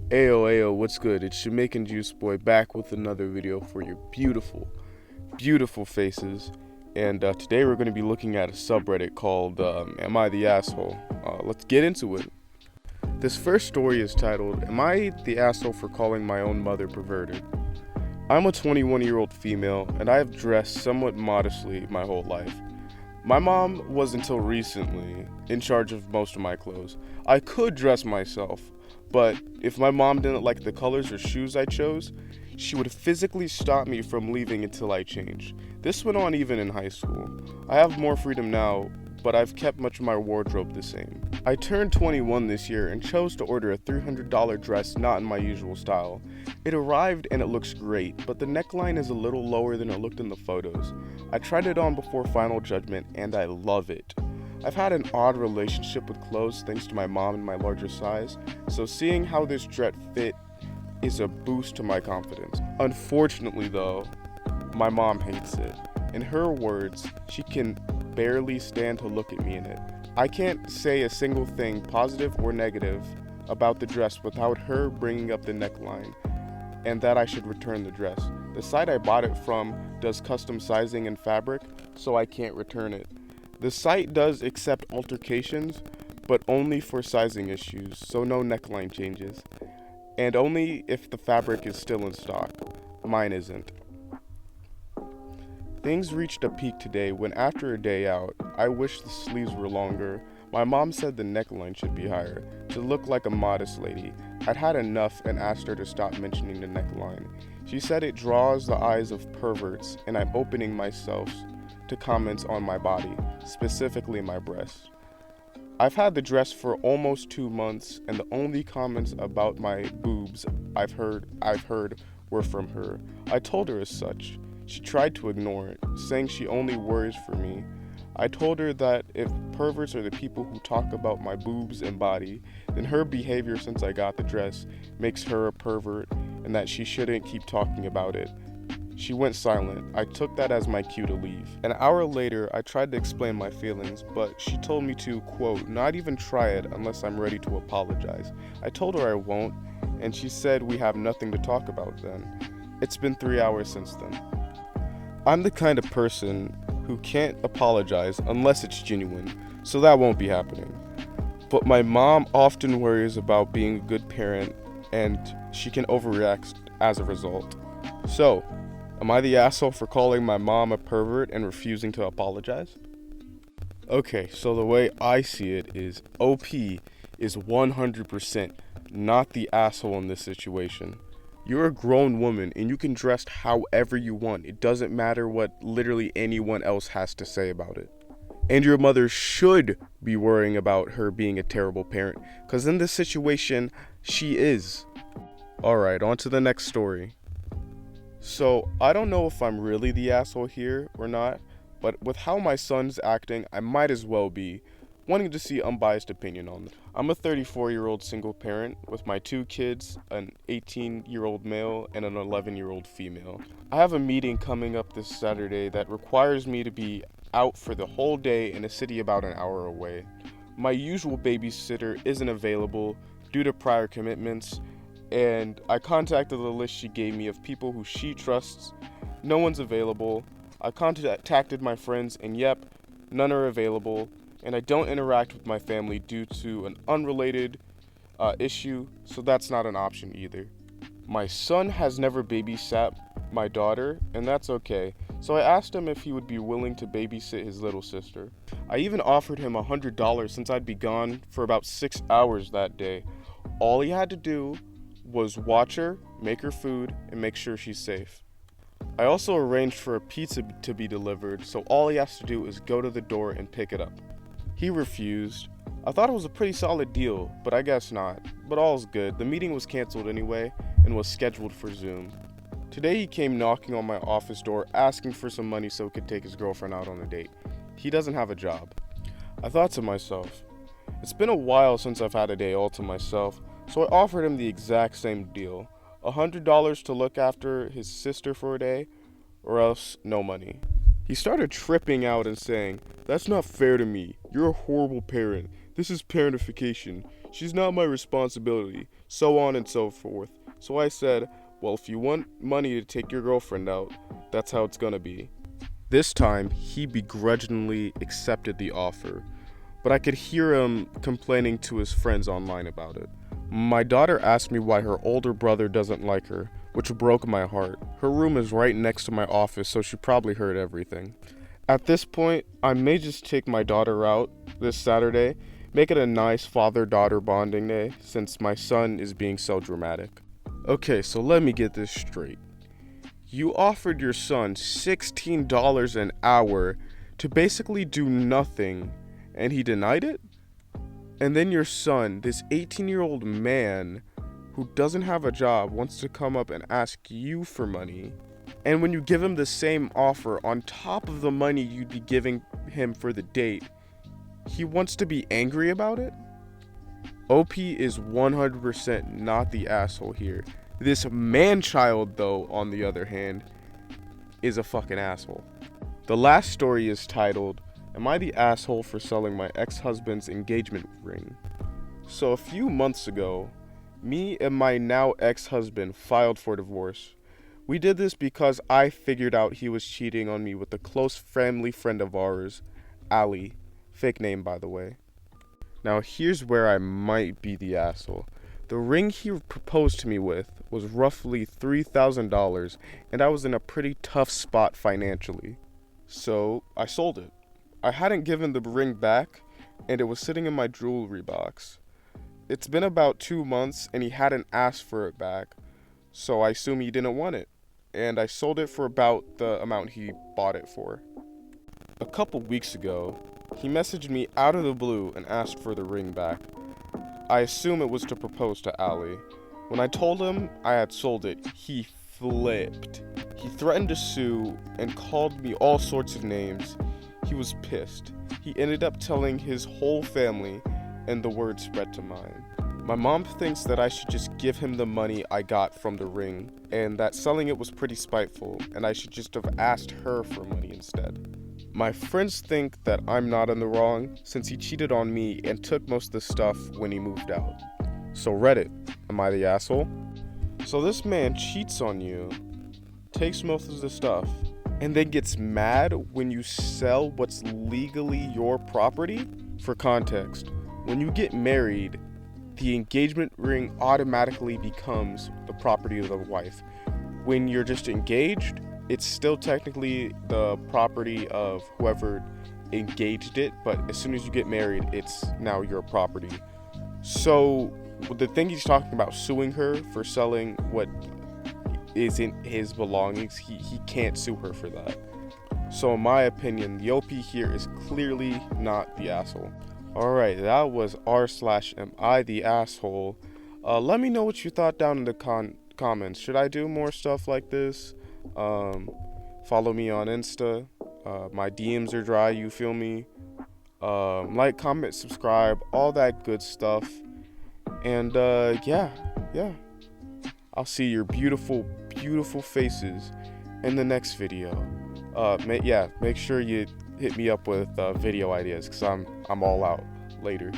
Ayo, what's good? It's Jamaican Juice Boy back with another video for your beautiful faces. And today we're going to be looking at a subreddit called Am I the Asshole? Let's get into it. This first story is titled, Am I the Asshole for Calling My Own Mother Perverted? I'm a 21-year-old female, and I have dressed somewhat modestly my whole life. My mom was until recently in charge of most of my clothes. I could dress myself, but if my mom didn't like the colors or shoes I chose, she would physically stop me from leaving until I changed. This went on even in high school. I have more freedom now, but I've kept much of my wardrobe the same. I turned 21 this year and chose to order a $300 dress not in my usual style. It arrived and it looks great, but the neckline is a little lower than it looked in the photos. I tried it on before final judgment and I love it. I've had an odd relationship with clothes thanks to my mom and my larger size, so seeing how this dress fit is a boost to my confidence. Unfortunately though, my mom hates it. In her words, she can barely stand to look at me in it. I can't say a single thing, positive or negative, about the dress without her bringing up the neckline and that I should return the dress. The site I bought it from does custom sizing and fabric, so I can't return it. The site does accept altercations, but only for sizing issues, so no neckline changes, and only if the fabric is still in stock. Mine isn't. Things reached a peak today when, after a day out, I wished the sleeves were longer. My mom said the neckline should be higher, to look like a modest lady. I'd had enough and asked her to stop mentioning the neckline. She said it draws the eyes of perverts, and I'm opening myself to comments on my body, specifically my breasts. I've had the dress for almost 2 months, and the only comments about my boobs I've heard were from her. I told her as such. She tried to ignore it, saying she only worries for me. I told her that if perverts are the people who talk about my boobs and body, then her behavior since I got the dress makes her a pervert and that she shouldn't keep talking about it. She went silent. I took that as my cue to leave. An hour later, I tried to explain my feelings, but she told me to, quote, not even try it unless I'm ready to apologize. I told her I won't, and she said we have nothing to talk about then. It's been 3 hours since then. I'm the kind of person who can't apologize unless it's genuine, so that won't be happening. But my mom often worries about being a good parent, and she can overreact as a result. So, am I the asshole for calling my mom a pervert and refusing to apologize? Okay, so the way I see it is OP is 100% not the asshole in this situation. You're a grown woman and you can dress however you want. It doesn't matter what literally anyone else has to say about it. And your mother should be worrying about her being a terrible parent, because in this situation, she is. Alright, on to the next story. So, I don't know if I'm really the asshole here or not, but with how my son's acting, I might as well be, wanting to see unbiased opinion on it. I'm a 34-year-old single parent with my 2 kids, an 18-year-old male and an 11-year-old female. I have a meeting coming up this Saturday that requires me to be out for the whole day in a city about an hour away. My usual babysitter isn't available due to prior commitments, and I contacted the list she gave me of people who she trusts. No one's available. I contacted my friends, and yep, none are available. And I don't interact with my family due to an unrelated issue, so that's not an option either. My son has never babysat my daughter, and that's okay, so I asked him if he would be willing to babysit his little sister. I even offered him $100 since I'd be gone for about 6 hours that day. All he had to do was watch her, make her food, and make sure she's safe. I also arranged for a pizza to be delivered, so all he has to do is go to the door and pick it up. He refused. I thought it was a pretty solid deal, but I guess not. But all's good. The meeting was canceled anyway and was scheduled for Zoom. Today he came knocking on my office door asking for some money so he could take his girlfriend out on a date. He doesn't have a job. I thought to myself, it's been a while since I've had a day all to myself, so I offered him the exact same deal. $100 to look after his sister for a day, or else no money. He started tripping out and saying, "That's not fair to me. You're a horrible parent. This is parentification. She's not my responsibility. so on and so forth. So I said, well, if you want money to take your girlfriend out, that's how it's gonna be. This time, he begrudgingly accepted the offer, but I could hear him complaining to his friends online about it. My daughter asked me why her older brother doesn't like her, which broke my heart. Her room is right next to my office, so she probably heard everything. At this point, I may just take my daughter out this Saturday, make it a nice father-daughter bonding day, since my son is being so dramatic. Okay, so let me get this straight. You offered your son $16 an hour to basically do nothing, and he denied it? And then your son, this 18-year-old man who doesn't have a job, wants to come up and ask you for money. And when you give him the same offer on top of the money you'd be giving him for the date, he wants to be angry about it? OP is 100% not the asshole here. This man-child, though, on the other hand, is a fucking asshole. The last story is titled, Am I the Asshole for Selling My Ex-Husband's Engagement Ring? So a few months ago, me and my now ex-husband filed for divorce. We did this because I figured out he was cheating on me with a close family friend of ours, Ali. Fake name, by the way. Now here's where I might be the asshole. The ring he proposed to me with was roughly $3,000, and I was in a pretty tough spot financially. So I sold it. I hadn't given the ring back, and it was sitting in my jewelry box. It's been about 2 months, and he hadn't asked for it back, so I assume he didn't want it, and I sold it for about the amount he bought it for. A couple weeks ago, he messaged me out of the blue and asked for the ring back. I assume it was to propose to Ali. When I told him I had sold it, he flipped. He threatened to sue and called me all sorts of names. He was pissed. He ended up telling his whole family, and the word spread to mine. My mom thinks that I should just give him the money I got from the ring, and that selling it was pretty spiteful, and I should just have asked her for money instead. My friends think that I'm not in the wrong, since he cheated on me and took most of the stuff when he moved out. So Reddit, am I the asshole? So this man cheats on you, takes most of the stuff, and then gets mad when you sell what's legally your property? For context, when you get married, the engagement ring automatically becomes the property of the wife. When you're just engaged, it's still technically the property of whoever engaged it, but as soon as you get married, it's now your property. So the thing he's talking about, suing her for selling what isn't his belongings, he can't sue her for that. So in my opinion, the OP here is clearly not the asshole. Alright, that was r/am I the asshole. Let me know what you thought down in the comments. Should I do more stuff like this? Follow me on Insta. My DMs are dry, you feel me? Like, comment, subscribe, all that good stuff. And yeah. I'll see your beautiful, beautiful faces in the next video. Make sure you hit me up with video ideas, because I'm all out. Later.